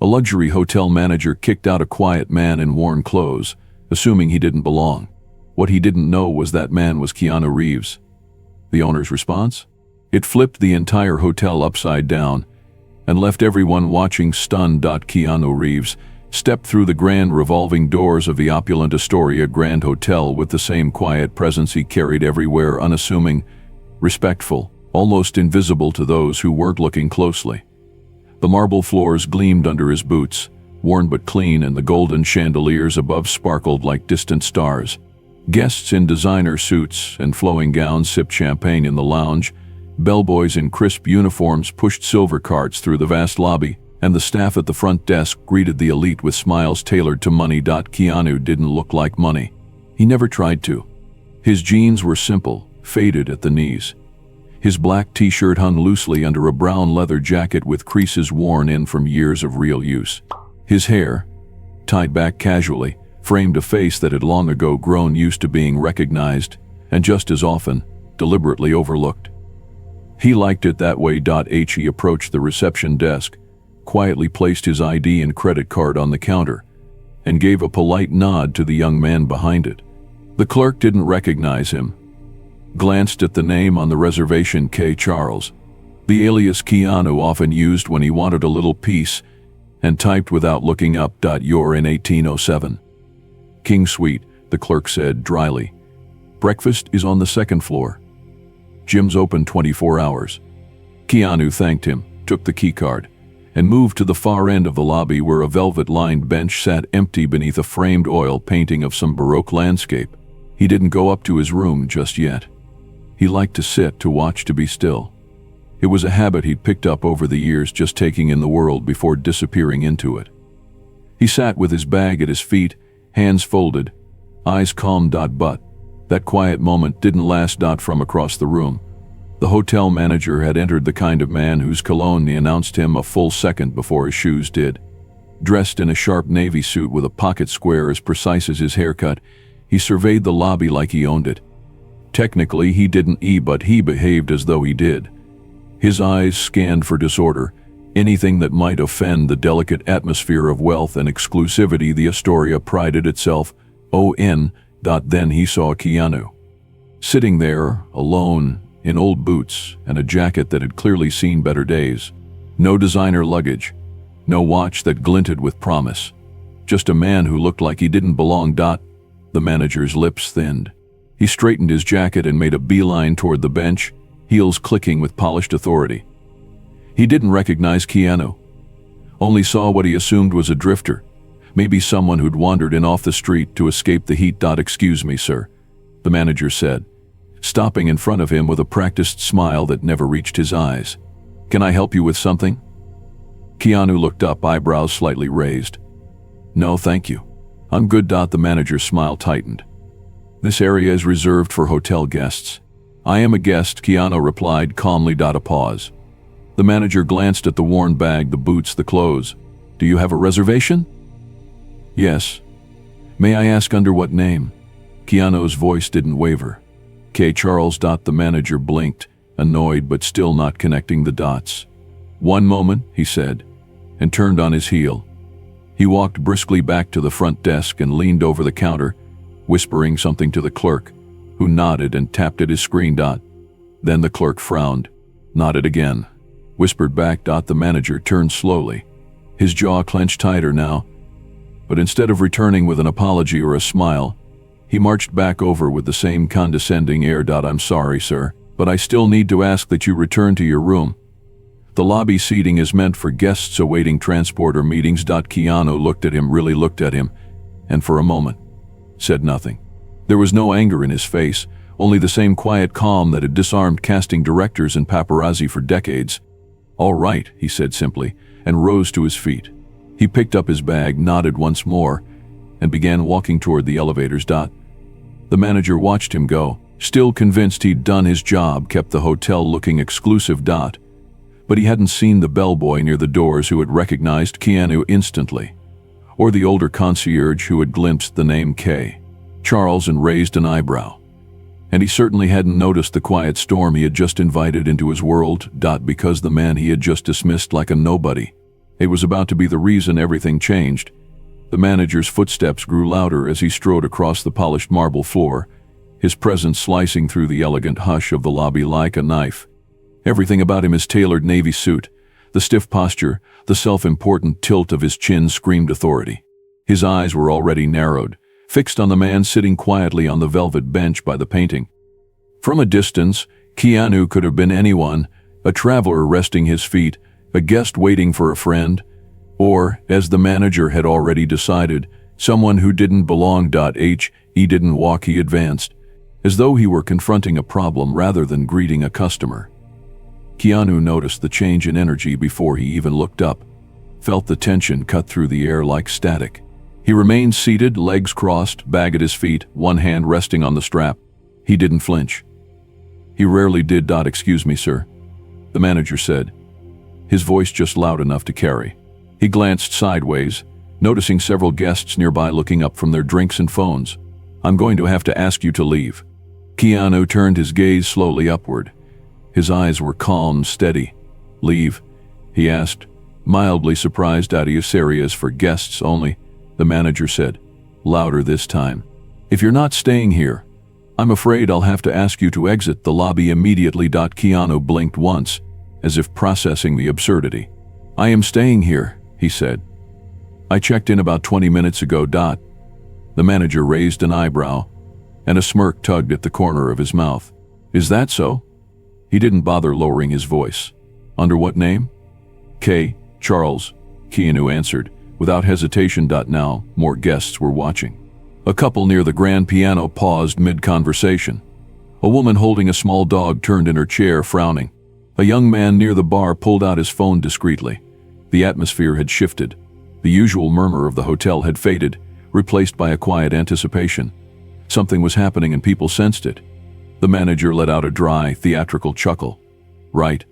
A luxury hotel manager kicked out a quiet man in worn clothes, assuming he didn't belong. What he didn't know was that man was Keanu Reeves. The owner's response? It flipped the entire hotel upside down and left everyone watching stunned. Keanu Reeves stepped through the grand revolving doors of the opulent Astoria Grand Hotel with the same quiet presence he carried everywhere, unassuming, respectful, almost invisible to those who weren't looking closely. The marble floors gleamed under his boots, worn but clean, and the golden chandeliers above sparkled like distant stars. Guests in designer suits and flowing gowns sipped champagne in the lounge. Bellboys in crisp uniforms pushed silver carts through the vast lobby, and the staff at the front desk greeted the elite with smiles tailored to money. Keanu didn't look like money. He never tried to. His jeans were simple, faded at the knees. His black t-shirt hung loosely under a brown leather jacket with creases worn in from years of real use. His hair, tied back casually, framed a face that had long ago grown used to being recognized, and just as often, deliberately overlooked. He liked it that way. He approached the reception desk, quietly placed his ID and credit card on the counter, and gave a polite nod to the young man behind it. The clerk didn't recognize him, glanced at the name on the reservation, K. Charles, the alias Keanu often used when he wanted a little peace, and typed without looking up. You're in 1807. King Suite, the clerk said dryly. Breakfast is on the second floor. Gym's open 24 hours. Keanu thanked him, took the keycard, and moved to the far end of the lobby where a velvet-lined bench sat empty beneath a framed oil painting of some Baroque landscape. He didn't go up to his room just yet. He liked to sit, to watch, to be still. It was a habit he'd picked up over the years, just taking in the world before disappearing into it. He sat with his bag at his feet, hands folded, eyes calm. But that quiet moment didn't last. From across the room, the hotel manager had entered, the kind of man whose cologne announced him a full second before his shoes did. Dressed in a sharp navy suit with a pocket square as precise as his haircut, he surveyed the lobby like he owned it. Technically, he didn't, but he behaved as though he did. His eyes scanned for disorder, anything that might offend the delicate atmosphere of wealth and exclusivity the Astoria prided itself on. Then he saw Keanu, sitting there, alone, in old boots and a jacket that had clearly seen better days. No designer luggage, no watch that glinted with promise. Just a man who looked like he didn't belong. The manager's lips thinned. He straightened his jacket and made a beeline toward the bench, heels clicking with polished authority. He didn't recognize Keanu, only saw what he assumed was a drifter, maybe someone who'd wandered in off the street to escape the heat. Excuse me, sir, the manager said, stopping in front of him with a practiced smile that never reached his eyes. Can I help you with something? Keanu looked up, eyebrows slightly raised. No, thank you. I'm good. The manager's smile tightened. This area is reserved for hotel guests. I am a guest, Keanu replied calmly. A pause. The manager glanced at the worn bag, the boots, the clothes. Do you have a reservation? Yes. May I ask under what name? Keanu's voice didn't waver. K. Charles. The manager blinked, annoyed but still not connecting the dots. One moment, he said, and turned on his heel. He walked briskly back to the front desk and leaned over the counter, whispering something to the clerk, who nodded and tapped at his screen. Then the clerk frowned, nodded again, whispered back. The manager turned slowly, his jaw clenched tighter now, but instead of returning with an apology or a smile, he marched back over with the same condescending air. I'm sorry, sir, but I still need to ask that you return to your room. The lobby seating is meant for guests awaiting transport or meetings. Keanu looked at him, really looked at him, and for a moment said nothing. There was no anger in his face, only the same quiet calm that had disarmed casting directors and paparazzi for decades. All right, he said simply, and rose to his feet. He picked up his bag, nodded once more, and began walking toward the elevators. The manager watched him go, still convinced he'd done his job, kept the hotel looking exclusive. But he hadn't seen the bellboy near the doors who had recognized Keanu instantly, or the older concierge who had glimpsed the name K. Charles and raised an eyebrow. And he certainly hadn't noticed the quiet storm he had just invited into his world. Because the man he had just dismissed like a nobody It was about to be the reason everything changed. The manager's footsteps grew louder as he strode across the polished marble floor, his presence slicing through the elegant hush of the lobby like a knife. Everything about him, his tailored navy suit, the stiff posture, the self-important tilt of his chin screamed authority. His eyes were already narrowed, fixed on the man sitting quietly on the velvet bench by the painting. From a distance, Keanu could have been anyone, a traveler resting his feet, a guest waiting for a friend, or, as the manager had already decided, someone who didn't belong. He didn't walk, he advanced, as though he were confronting a problem rather than greeting a customer. Keanu noticed the change in energy before he even looked up, felt the tension cut through the air like static. He remained seated, legs crossed, bag at his feet, one hand resting on the strap. He didn't flinch. He rarely did. Excuse me, sir, the manager said, his voice just loud enough to carry. He glanced sideways, noticing several guests nearby looking up from their drinks and phones. I'm going to have to ask you to leave. Keanu turned his gaze slowly upward. His eyes were calm, steady. Leave? He asked, mildly surprised. Are you serious? For guests only, the manager said, louder this time. If you're not staying here, I'm afraid I'll have to ask you to exit the lobby immediately. Keanu blinked once, as if processing the absurdity. I am staying here, he said. I checked in about 20 minutes ago. The manager raised an eyebrow, and a smirk tugged at the corner of his mouth. Is that so? He didn't bother lowering his voice. Under what name? Charles, Keanu answered, without hesitation. Now, more guests were watching. A couple near the grand piano paused mid-conversation. A woman holding a small dog turned in her chair, frowning. A young man near the bar pulled out his phone discreetly. The atmosphere had shifted. The usual murmur of the hotel had faded, replaced by a quiet anticipation. Something was happening and people sensed it. The manager let out a dry, theatrical chuckle. Right.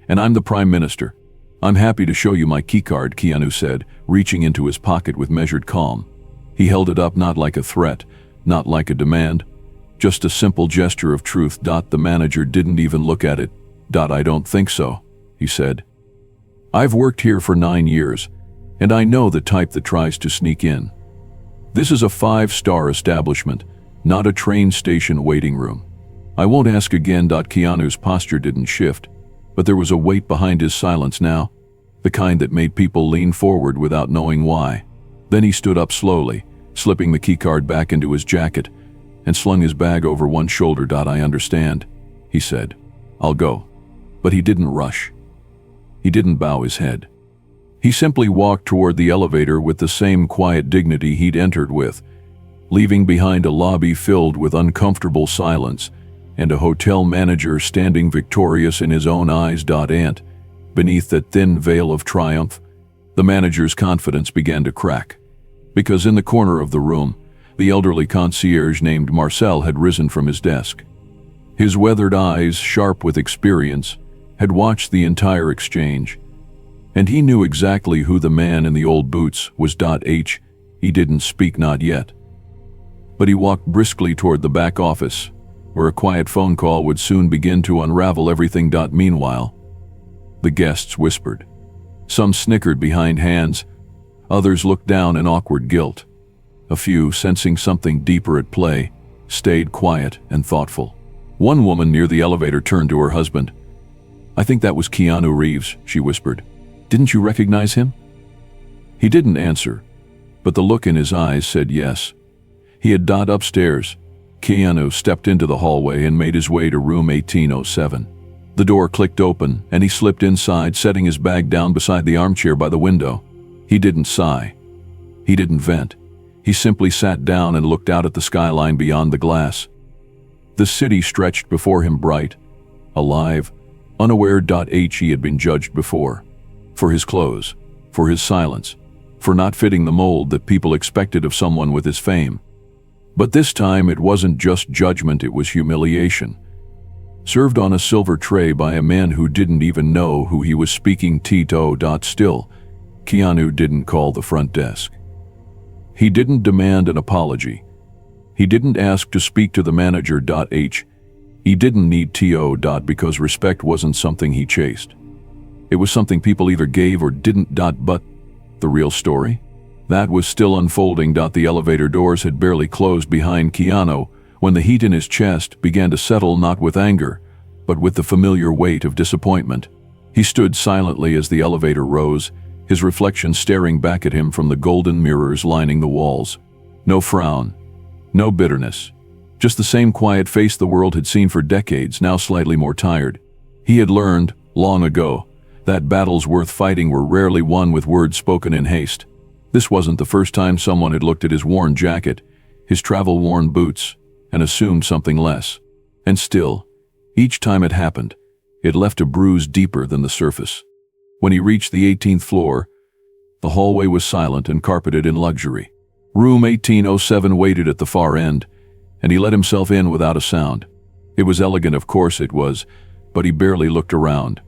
And I'm the Prime Minister. I'm happy to show you my keycard, Keanu said, reaching into his pocket with measured calm. He held it up, not like a threat, not like a demand, just a simple gesture of truth. The manager didn't even look at it. I don't think so, he said. I've worked here for 9 years, and I know the type that tries to sneak in. This is a 5-star establishment, not a train station waiting room. I won't ask again. Keanu's posture didn't shift, but there was a weight behind his silence now, the kind that made people lean forward without knowing why. Then he stood up slowly, slipping the keycard back into his jacket, and slung his bag over one shoulder. I understand, he said. I'll go. But he didn't rush. He didn't bow his head. He simply walked toward the elevator with the same quiet dignity he'd entered with, leaving behind a lobby filled with uncomfortable silence and a hotel manager standing victorious in his own eyes. Beneath that thin veil of triumph, the manager's confidence began to crack, because in the corner of the room, the elderly concierge named Marcel had risen from his desk. His weathered eyes, sharp with experience, had watched the entire exchange, and he knew exactly who the man in the old boots was. He didn't speak, not yet. But he walked briskly toward the back office, where a quiet phone call would soon begin to unravel everything. Meanwhile, the guests whispered. Some snickered behind hands, others looked down in awkward guilt. A few, sensing something deeper at play, stayed quiet and thoughtful. One woman near the elevator turned to her husband. I think that was Keanu Reeves, she whispered. Didn't you recognize him? He didn't answer, but the look in his eyes said yes. He had upstairs. Keanu stepped into the hallway and made his way to room 1807. The door clicked open, and he slipped inside, setting his bag down beside the armchair by the window. He didn't sigh. He didn't vent. He simply sat down and looked out at the skyline beyond the glass. The city stretched before him, bright, alive, unaware. He had been judged before. For his clothes, for his silence, for not fitting the mold that people expected of someone with his fame. But this time it wasn't just judgment, it was humiliation. Served on a silver tray by a man who didn't even know who he was speaking to. Still, Keanu didn't call the front desk. He didn't demand an apology. He didn't ask to speak to the manager. He didn't need to. Because respect wasn't something he chased. It was something people either gave or didn't. But the real story? That was still unfolding. The elevator doors had barely closed behind Keanu when the heat in his chest began to settle, not with anger, but with the familiar weight of disappointment. He stood silently as the elevator rose, his reflection staring back at him from the golden mirrors lining the walls. No frown, no bitterness, just the same quiet face the world had seen for decades, now slightly more tired. He had learned, long ago, that battles worth fighting were rarely won with words spoken in haste. This wasn't the first time someone had looked at his worn jacket, his travel-worn boots, and assumed something less. And still, each time it happened, it left a bruise deeper than the surface. When he reached the 18th floor, the hallway was silent and carpeted in luxury. Room 1807 waited at the far end, and he let himself in without a sound. It was elegant, of course it was, but he barely looked around.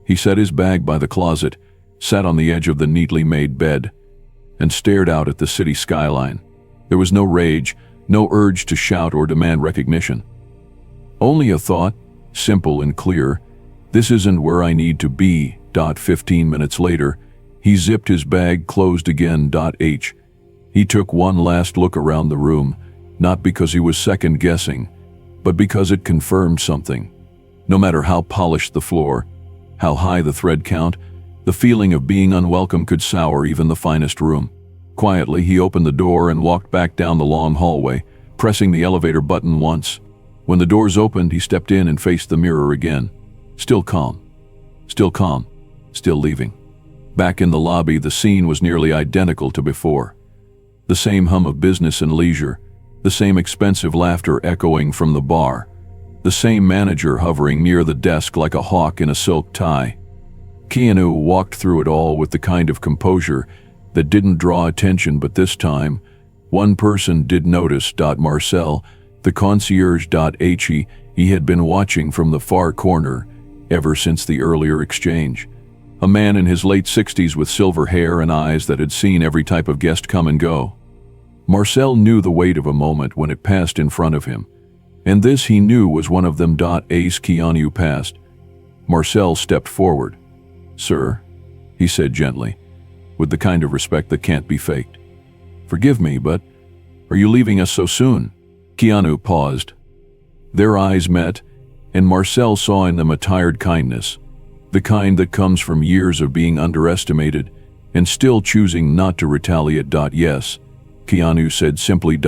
He set his bag by the closet, sat on the edge of the neatly made bed, and stared out at the city skyline. There was no rage, no urge to shout or demand recognition. Only a thought, simple and clear: this isn't where I need to be. 15 minutes later, he zipped his bag closed again. He took one last look around the room, not because he was second-guessing, but because it confirmed something. No matter how polished the floor, how high the thread count, the feeling of being unwelcome could sour even the finest room. Quietly, he opened the door and walked back down the long hallway, pressing the elevator button once. When the doors opened, he stepped in and faced the mirror again. Still calm, still leaving. Back in the lobby, the scene was nearly identical to before. The same hum of business and leisure, the same expensive laughter echoing from the bar, the same manager hovering near the desk like a hawk in a silk tie. Keanu walked through it all with the kind of composure that didn't draw attention, but this time, one person did notice. Marcel, the concierge. He had been watching from the far corner ever since the earlier exchange. A man in his late 60s with silver hair and eyes that had seen every type of guest come and go. Marcel knew the weight of a moment when it passed in front of him, and this he knew was one of them. As Keanu passed, Marcel stepped forward. "Sir," he said gently, with the kind of respect that can't be faked. "Forgive me, but are you leaving us so soon?" Keanu paused. Their eyes met, and Marcel saw in them a tired kindness, the kind that comes from years of being underestimated and still choosing not to retaliate. "Yes," Keanu said simply.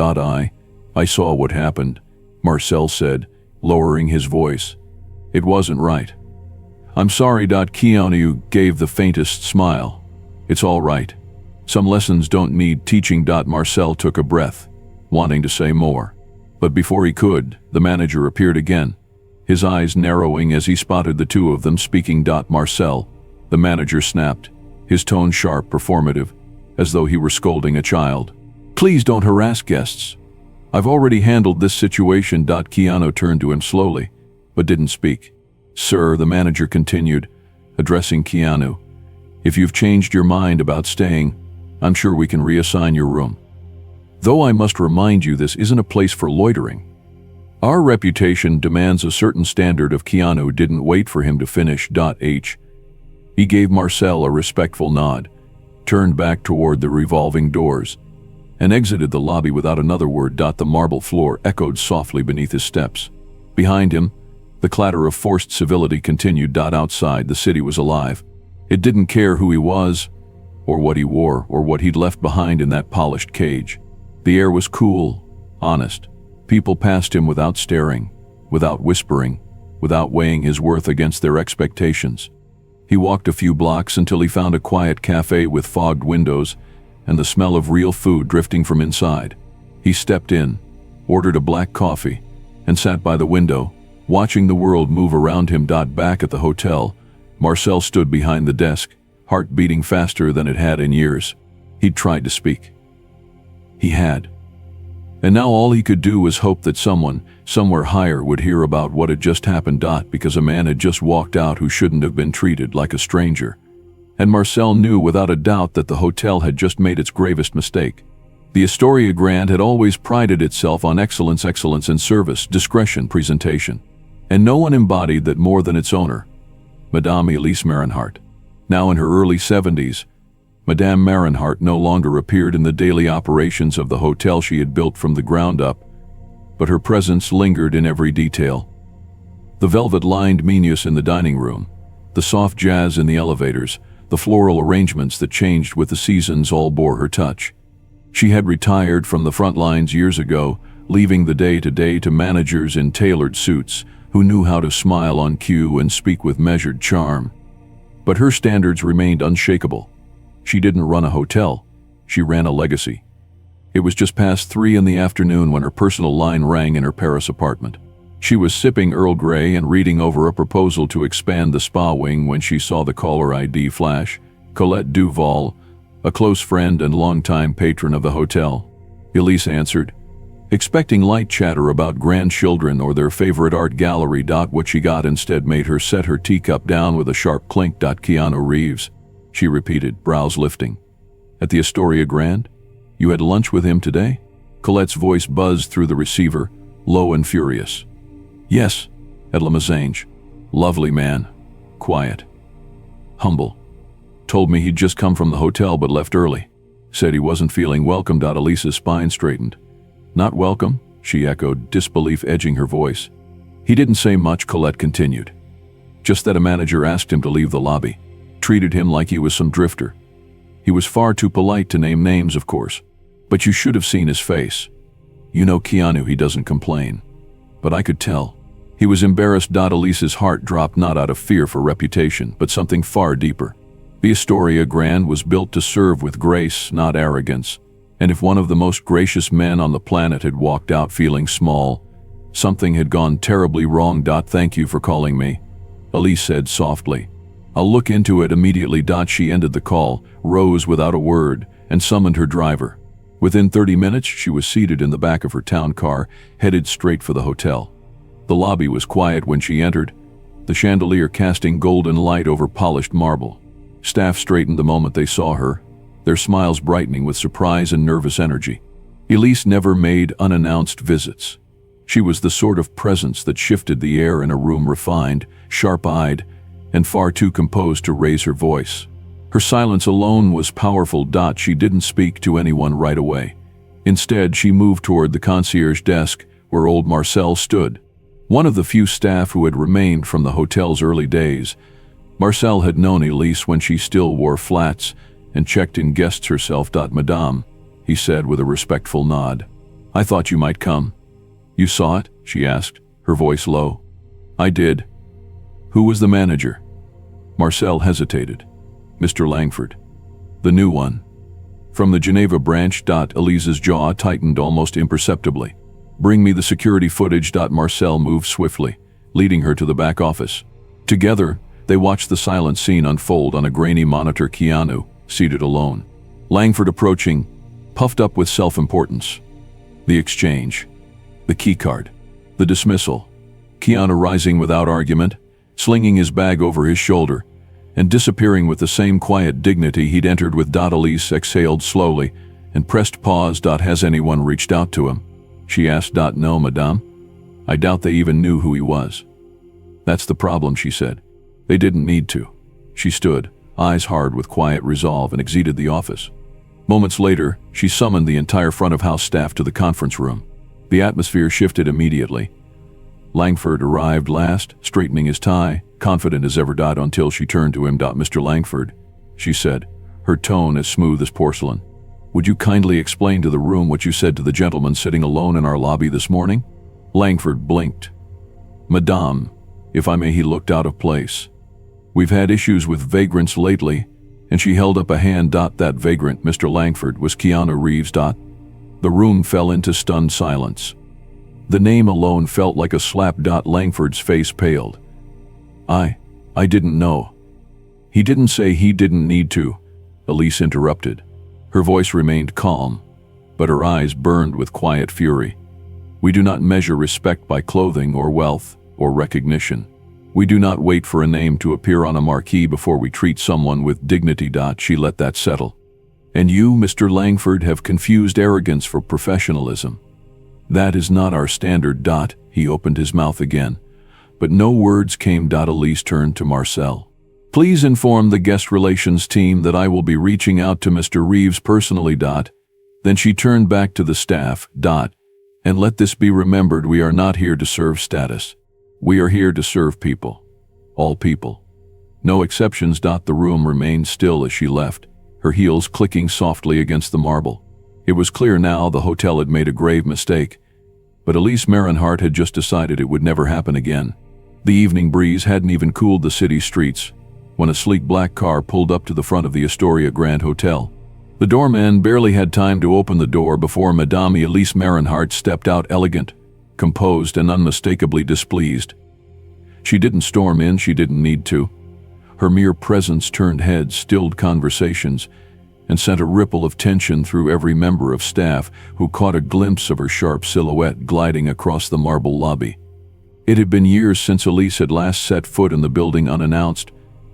I saw what happened," Marcel said, lowering his voice. "It wasn't right." "I'm sorry." Keanu gave the faintest smile. "It's all right. Some lessons don't need teaching." Marcel took a breath, wanting to say more. But before he could, the manager appeared again, his eyes narrowing as he spotted the two of them speaking. "Marcel," the manager snapped, his tone sharp, performative, as though he were scolding a child. "Please don't harass guests. I've already handled this situation." Keanu turned to him slowly, but didn't speak. "Sir," the manager continued, addressing Keanu, "if you've changed your mind about staying, I'm sure we can reassign your room. Though I must remind you, this isn't a place for loitering. Our reputation demands a certain standard of." Keanu didn't wait for him to finish. He gave Marcel a respectful nod, turned back toward the revolving doors, and exited the lobby without another word. The marble floor echoed softly beneath his steps. Behind him, the clatter of forced civility continued. Outside, the city was alive. It didn't care who he was, or what he wore, or what he'd left behind in that polished cage. The air was cool, honest. People passed him without staring, without whispering, without weighing his worth against their expectations. He walked a few blocks until he found a quiet cafe with fogged windows and the smell of real food drifting from inside. He stepped in, ordered a black coffee, and sat by the window, watching the world move around him. Back at the hotel, Marcel stood behind the desk, heart beating faster than it had in years. He'd tried to speak. He had. And now all he could do was hope that someone, somewhere higher, would hear about what had just happened. Because a man had just walked out who shouldn't have been treated like a stranger. And Marcel knew without a doubt that the hotel had just made its gravest mistake. The Astoria Grand had always prided itself on excellence in service, discretion, presentation. And no one embodied that more than its owner. Madame Elise Marinhart. Now in her early 70s, Madame Marinhart no longer appeared in the daily operations of the hotel she had built from the ground up, but her presence lingered in every detail. The velvet-lined menus in the dining room, the soft jazz in the elevators, the floral arrangements that changed with the seasons all bore her touch. She had retired from the front lines years ago, leaving the day-to-day to managers in tailored suits who knew how to smile on cue and speak with measured charm. But her standards remained unshakable. She didn't run a hotel, she ran a legacy. It was just past 3 in the afternoon when her personal line rang in her Paris apartment. She was sipping Earl Grey and reading over a proposal to expand the spa wing when she saw the caller ID flash. Colette Duval, a close friend and longtime patron of the hotel. Elise answered, expecting light chatter about grandchildren or their favorite art gallery. What she got instead made her set her teacup down with a sharp clink. Keanu Reeves, she repeated, brows lifting. At the Astoria Grand? You had lunch with him today? Colette's voice buzzed through the receiver, low and furious. Yes, at La Masange. Lovely man. Quiet. Humble. Told me he'd just come from the hotel but left early. Said he wasn't feeling welcome. Elisa's spine straightened. Not welcome? She echoed, disbelief edging her voice. He didn't say much, Colette continued. Just that a manager asked him to leave the lobby. Treated him like he was some drifter. He was far too polite to name names, of course. But you should have seen his face. You know Keanu, he doesn't complain. But I could tell. He was embarrassed. Elisa's heart dropped, not out of fear for reputation, but something far deeper. The Astoria Grand was built to serve with grace, not arrogance. And if one of the most gracious men on the planet had walked out feeling small, something had gone terribly wrong. Thank you for calling me, Elise said softly. I'll look into it immediately. She ended the call, rose without a word, and summoned her driver. Within 30 minutes, she was seated in the back of her town car, headed straight for the hotel. The lobby was quiet when she entered, the chandelier casting golden light over polished marble. Staff straightened the moment they saw her, their smiles brightening with surprise and nervous energy. Elise never made unannounced visits. She was the sort of presence that shifted the air in a room, refined, sharp-eyed, and far too composed to raise her voice. Her silence alone was powerful. She didn't speak to anyone right away. Instead, she moved toward the concierge desk where old Marcel stood. One of the few staff who had remained from the hotel's early days. Marcel had known Elise when she still wore flats and checked in guests herself. Madame, he said with a respectful nod. I thought you might come. You saw it? She asked, her voice low. I did. Who was the manager? Marcel hesitated. Mr. Langford. The new one. From the Geneva branch. Elise's jaw tightened almost imperceptibly. Bring me the security footage. Marcel moved swiftly, leading her to the back office. Together, they watched the silent scene unfold on a grainy monitor. Keanu, seated alone. Langford approaching, puffed up with self-importance. The exchange. The keycard. The dismissal. Keanu rising without argument, slinging his bag over his shoulder, and disappearing with the same quiet dignity he'd entered with. Elise exhaled slowly and pressed pause. Has anyone reached out to him? She asked. No, madame. I doubt they even knew who he was. That's the problem, she said. They didn't need to. She stood, eyes hard with quiet resolve, and exited the office. Moments later, she summoned the entire front-of-house staff to the conference room. The atmosphere shifted immediately. Langford arrived last, straightening his tie, confident as ever. Until she turned to him. Mr. Langford, she said, her tone as smooth as porcelain. Would you kindly explain to the room what you said to the gentleman sitting alone in our lobby this morning? Langford blinked. Madame, if I may. He looked out of place. We've had issues with vagrants lately, and she held up a hand. That vagrant, Mr. Langford, was Keanu Reeves. The room fell into stunned silence. The name alone felt like a slap. Langford's face paled. I didn't know. He didn't say he didn't need to, Elise interrupted. Her voice remained calm, but her eyes burned with quiet fury. We do not measure respect by clothing or wealth or recognition. We do not wait for a name to appear on a marquee before we treat someone with dignity. She let that settle. And you, Mr. Langford, have confused arrogance for professionalism. That is not our standard. He opened his mouth again, But no words came. Elise turned to Marcel. Please inform the guest relations team that I will be reaching out to Mr. Reeves personally. Then she turned back to the staff. And let this be remembered, we are not here to serve status. We are here to serve people. All people. No exceptions. The room remained still as she left, her heels clicking softly against the marble. It was clear now the hotel had made a grave mistake, but Elise Marinhart had just decided it would never happen again. The evening breeze hadn't even cooled the city streets when a sleek black car pulled up to the front of the Astoria Grand Hotel. The doorman barely had time to open the door before Madame Elise Marinhart stepped out, elegant, composed, and unmistakably displeased. She didn't storm in, she didn't need to. Her mere presence turned heads, stilled conversations, and sent a ripple of tension through every member of staff who caught a glimpse of her sharp silhouette gliding across the marble lobby. It had been years since Elise had last set foot in the building unannounced,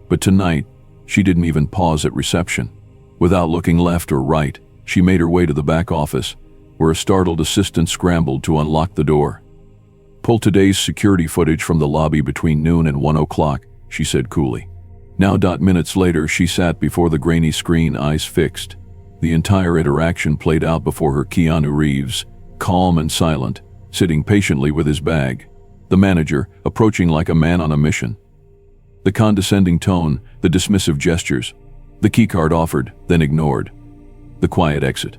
but tonight she didn't even pause at reception. Without looking left or right, she made her way to the back office, where a startled assistant scrambled to unlock the door. Pull today's security footage from the lobby between noon and 1 o'clock, she said coolly. Now. Minutes later, she sat before the grainy screen, eyes fixed. The entire interaction played out before her. Keanu Reeves, calm and silent, sitting patiently with his bag. The manager, approaching like a man on a mission. The condescending tone, the dismissive gestures. The keycard offered, then ignored. The quiet exit.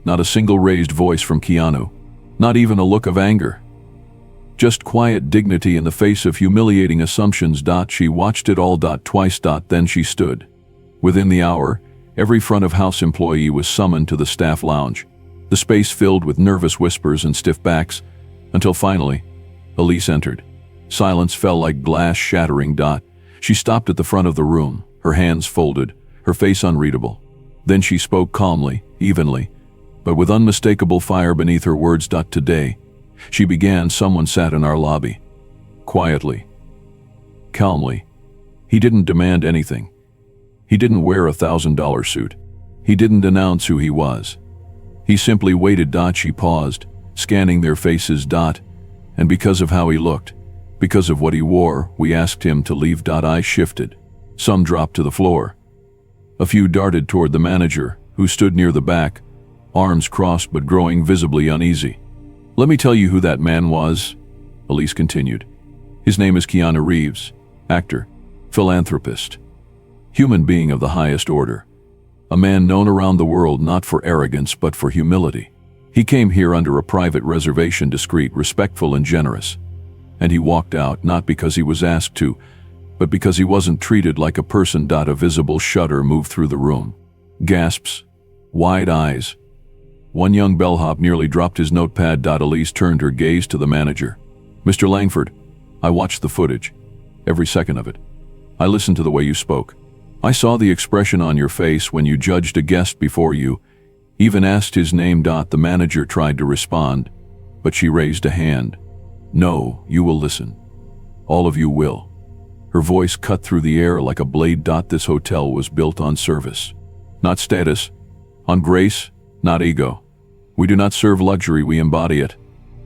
Not a single raised voice from Keanu. Not even a look of anger. Just quiet dignity in the face of humiliating assumptions. She watched it all. Twice. Then she stood. Within the hour, every front-of-house employee was summoned to the staff lounge, the space filled with nervous whispers and stiff backs, until finally, Elise entered. Silence fell like glass shattering. She stopped at the front of the room, her hands folded, her face unreadable. Then she spoke calmly, evenly, but with unmistakable fire beneath her words. Today, she began, someone sat in our lobby. Quietly. Calmly. He didn't demand anything. He didn't wear $1,000 suit. He didn't announce who he was. He simply waited. She paused, scanning their faces. And because of how he looked, because of what he wore, we asked him to leave. Eyes shifted. Some dropped to the floor. A few darted toward the manager, who stood near the back, arms crossed but growing visibly uneasy. Let me tell you who that man was, Elise continued. His name is Keanu Reeves, actor, philanthropist, human being of the highest order. A man known around the world not for arrogance but for humility. He came here under a private reservation, discreet, respectful, and generous. And he walked out not because he was asked to, but because he wasn't treated like a person. A visible shudder moved through the room. Gasps, wide eyes. One young bellhop nearly dropped his notepad. Elise turned her gaze to the manager. Mr. Langford, I watched the footage, every second of it. I listened to the way you spoke. I saw the expression on your face when you judged a guest before you even asked his name. The manager tried to respond, but she raised a hand. No, you will listen. All of you will. Her voice cut through the air like a blade. This hotel was built on service, not status, on grace, not ego. We do not serve luxury, we embody it.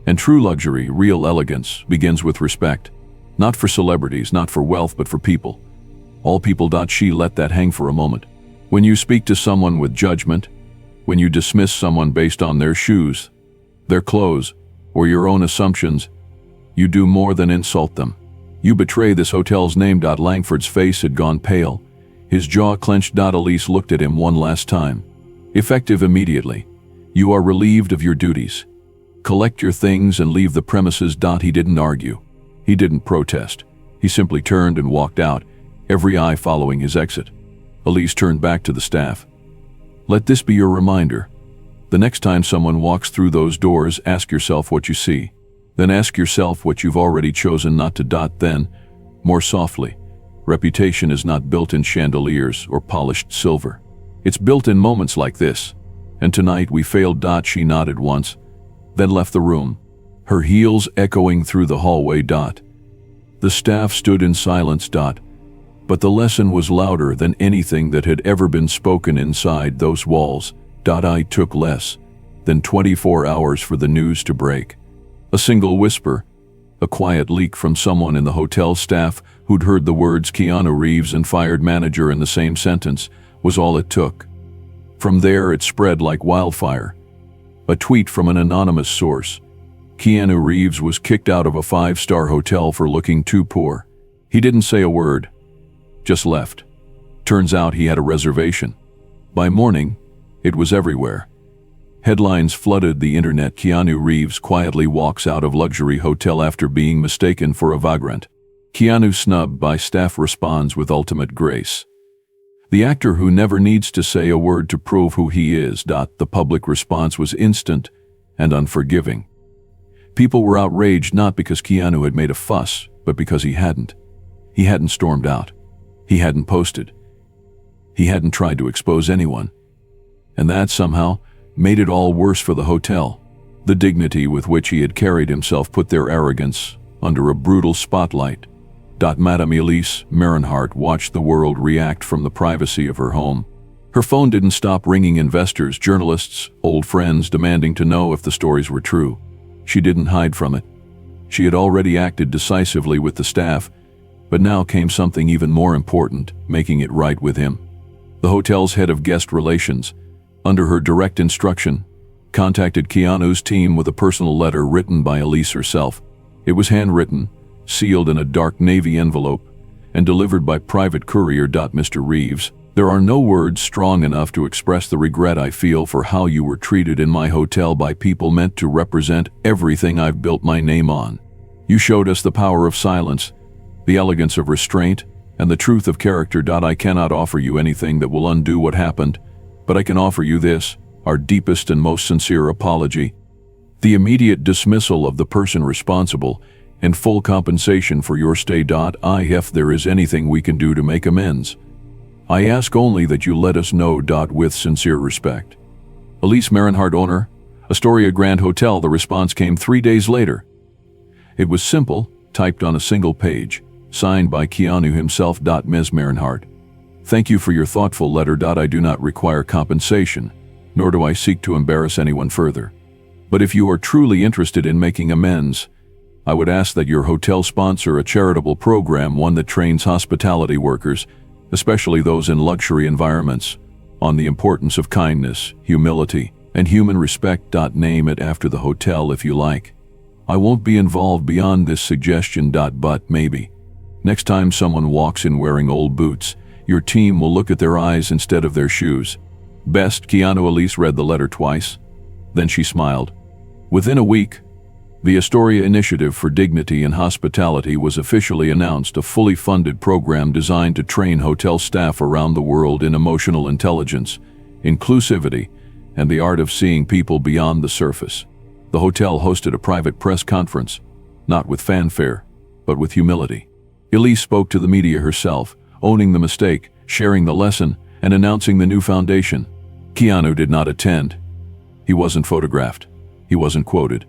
And true luxury, real elegance, begins with respect. Not for celebrities, not for wealth, but for people. All people. She let that hang for a moment. When you speak to someone with judgment, when you dismiss someone based on their shoes, their clothes, or your own assumptions, you do more than insult them. You betray this hotel's name. Langford's face had gone pale. His jaw clenched. Elise looked at him one last time. Effective immediately. You are relieved of your duties. Collect your things and leave the premises. He didn't argue. He didn't protest. He simply turned and walked out, every eye following his exit. Elise turned back to the staff. Let this be your reminder. The next time someone walks through those doors, ask yourself what you see. Then ask yourself what you've already chosen not to. Then, more softly, reputation is not built in chandeliers or polished silver. It's built in moments like this. And tonight we failed. She nodded once, then left the room, her heels echoing through the hallway. The staff stood in silence. But the lesson was louder than anything that had ever been spoken inside those walls. It took less than 24 hours for the news to break. A single whisper, A quiet leak from someone in the hotel staff who'd heard the words Keanu Reeves and fired manager in the same sentence was all it took. From there, it spread like wildfire. A tweet from an anonymous source. Keanu Reeves was kicked out of a 5-star hotel for looking too poor. He didn't say a word, just left. Turns out he had a reservation. By morning, it was everywhere. Headlines flooded the internet. Keanu Reeves quietly walks out of luxury hotel after being mistaken for a vagrant. Keanu snubbed by staff responds with ultimate grace. The actor who never needs to say a word to prove who he is. The public response was instant and unforgiving. People were outraged not because Keanu had made a fuss, but because he hadn't. He hadn't stormed out. He hadn't posted. He hadn't tried to expose anyone. And that somehow made it all worse for the hotel. The dignity with which he had carried himself put their arrogance under a brutal spotlight. Madame Elise Marinhart watched the world react from the privacy of her home. Her phone didn't stop ringing. Investors, journalists, old friends demanding to know if the stories were true. She didn't hide from it. She had already acted decisively with the staff, but now came something even more important, making it right with him. The hotel's head of guest relations, under her direct instruction, contacted Keanu's team with a personal letter written by Elise herself. It was handwritten, sealed in a dark navy envelope, and delivered by private courier. Mr. Reeves, there are no words strong enough to express the regret I feel for how you were treated in my hotel by people meant to represent everything I've built my name on. You showed us the power of silence, the elegance of restraint, and the truth of character. I cannot offer you anything that will undo what happened, but I can offer you this, our deepest and most sincere apology. The immediate dismissal of the person responsible and full compensation for your stay. If there is anything we can do to make amends, I ask only that you let us know. With sincere respect. Elise Marinhart, owner, Astoria Grand Hotel. The response came 3 days later. It was simple, typed on a single page, signed by Keanu himself. Ms. Marinhart, thank you for your thoughtful letter. I do not require compensation, nor do I seek to embarrass anyone further. But if you are truly interested in making amends, I would ask that your hotel sponsor a charitable program, one that trains hospitality workers, especially those in luxury environments, on the importance of kindness, humility, and human respect. Name it after the hotel if you like. I won't be involved beyond this suggestion. But maybe, next time someone walks in wearing old boots, your team will look at their eyes instead of their shoes. Best. Keanu. Elise read the letter twice. Then she smiled. Within a week, the Astoria Initiative for Dignity and Hospitality was officially announced, a fully funded program designed to train hotel staff around the world in emotional intelligence, inclusivity, and the art of seeing people beyond the surface. The hotel hosted a private press conference, not with fanfare, but with humility. Elise spoke to the media herself, owning the mistake, sharing the lesson, and announcing the new foundation. Keanu did not attend. He wasn't photographed. He wasn't quoted.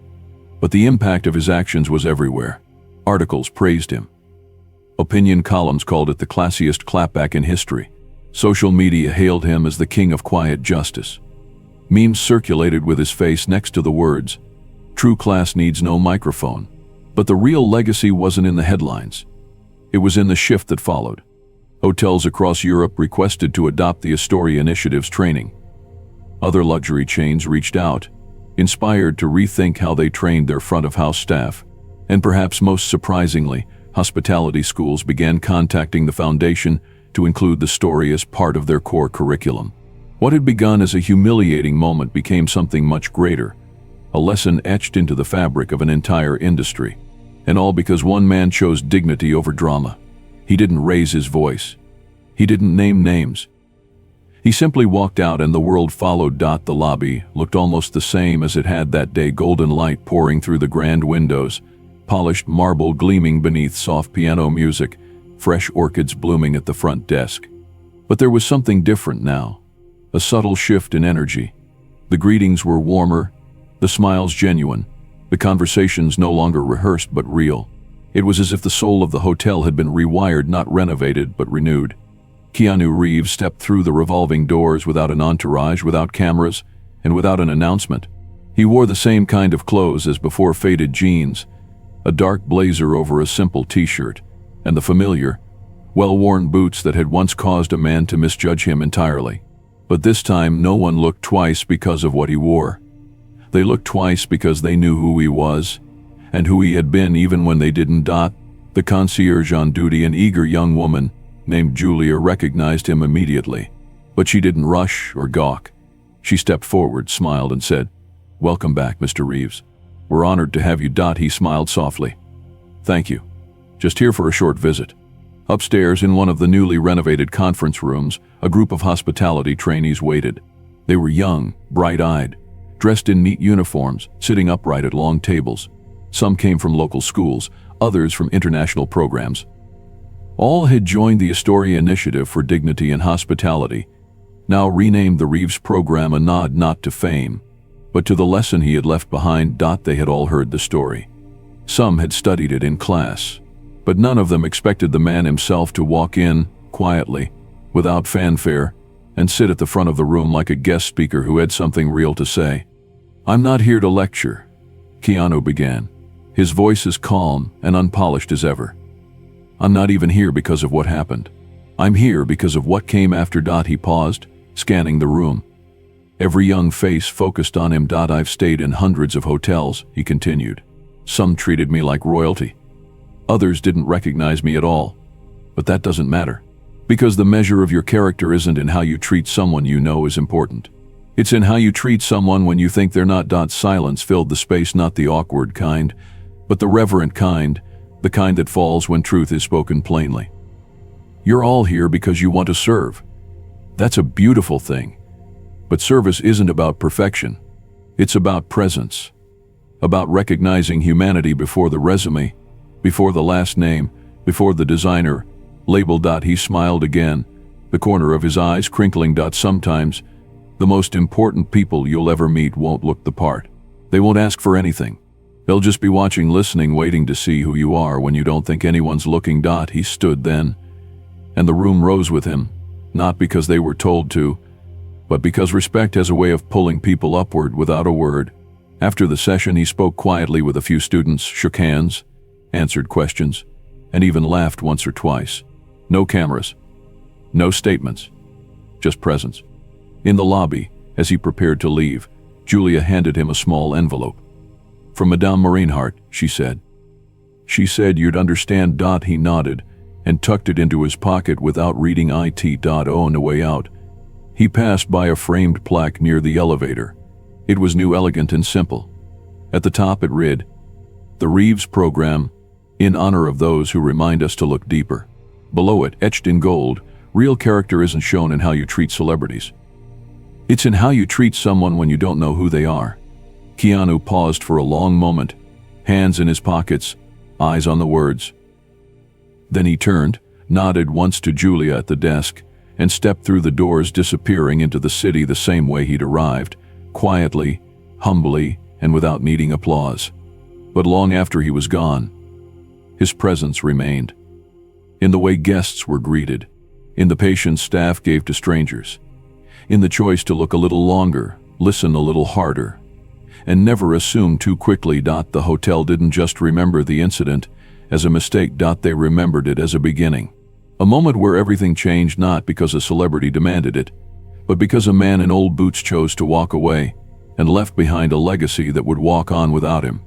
But the impact of his actions was everywhere. Articles praised him. Opinion columns called it the classiest clapback in history. Social media hailed him as the king of quiet justice. Memes circulated with his face next to the words, "True class needs no microphone." But the real legacy wasn't in the headlines. It was in the shift that followed. Hotels across Europe requested to adopt the Astoria Initiative's training. Other luxury chains reached out, inspired to rethink how they trained their front-of-house staff. And perhaps most surprisingly, hospitality schools began contacting the foundation to include the story as part of their core curriculum. What had begun as a humiliating moment became something much greater, a lesson etched into the fabric of an entire industry. And all because one man chose dignity over drama. He didn't raise his voice. He didn't name names. He simply walked out and the world followed. The lobby looked almost the same as it had that day, golden light pouring through the grand windows, polished marble gleaming beneath soft piano music, fresh orchids blooming at the front desk. But there was something different now, a subtle shift in energy. The greetings were warmer, the smiles genuine, the conversations no longer rehearsed but real. It was as if the soul of the hotel had been rewired, not renovated, but renewed. Keanu Reeves stepped through the revolving doors without an entourage, without cameras, and without an announcement. He wore the same kind of clothes as before, faded jeans, a dark blazer over a simple t-shirt, and the familiar, well-worn boots that had once caused a man to misjudge him entirely. But this time no one looked twice because of what he wore. They looked twice because they knew who he was, and who he had been even when they didn't. The concierge on duty, an eager young woman named Julia, recognized him immediately. But she didn't rush or gawk. She stepped forward, smiled, and said, "Welcome back, Mr. Reeves. We're honored to have you." He smiled softly. "Thank you. Just here for a short visit." Upstairs, in one of the newly renovated conference rooms, a group of hospitality trainees waited. They were young, bright-eyed, dressed in neat uniforms, sitting upright at long tables. Some came from local schools, others from international programs. All had joined the Astoria Initiative for Dignity and Hospitality, now renamed the Reeves Program, a nod not to fame, but to the lesson he had left behind. They had all heard the story. Some had studied it in class, but none of them expected the man himself to walk in, quietly, without fanfare, and sit at the front of the room like a guest speaker who had something real to say. "I'm not here to lecture," Keanu began, his voice as calm and unpolished as ever. "I'm not even here because of what happened. I'm here because of what came after." He paused, scanning the room. Every young face focused on him. "I've stayed in hundreds of hotels," he continued. "Some treated me like royalty. Others didn't recognize me at all. But that doesn't matter. Because the measure of your character isn't in how you treat someone you know is important. It's in how you treat someone when you think they're not." Silence filled the space, not the awkward kind, but the reverent kind, the kind that falls when truth is spoken plainly. "You're all here because you want to serve. That's a beautiful thing. But service isn't about perfection. It's about presence. About recognizing humanity before the resume, before the last name, before the designer label." He smiled again, the corner of his eyes crinkling. "Sometimes, the most important people you'll ever meet won't look the part. They won't ask for anything. They'll just be watching, listening, waiting to see who you are when you don't think anyone's looking." He stood then, and the room rose with him, not because they were told to, but because respect has a way of pulling people upward without a word. After the session, he spoke quietly with a few students, shook hands, answered questions, and even laughed once or twice. No cameras, no statements, just presence. In the lobby, as he prepared to leave, Julia handed him a small envelope. "From Madame Marinehart," she said. "She said you'd understand." He nodded and tucked it into his pocket without reading it. On the way out, he passed by a framed plaque near the elevator. It was new, elegant, and simple. At the top it read, "The Reeves Program, in honor of those who remind us to look deeper." Below it, etched in gold, "Real character isn't shown in how you treat celebrities. It's in how you treat someone when you don't know who they are." Keanu paused for a long moment, hands in his pockets, eyes on the words. Then he turned, nodded once to Julia at the desk, and stepped through the doors, disappearing into the city the same way he'd arrived, quietly, humbly, and without needing applause. But long after he was gone, his presence remained. In the way guests were greeted, in the patience staff gave to strangers, in the choice to look a little longer, listen a little harder, and never assume too quickly. The hotel didn't just remember the incident as a mistake. They remembered it as a beginning. A moment where everything changed, not because a celebrity demanded it, but because a man in old boots chose to walk away and left behind a legacy that would walk on without him.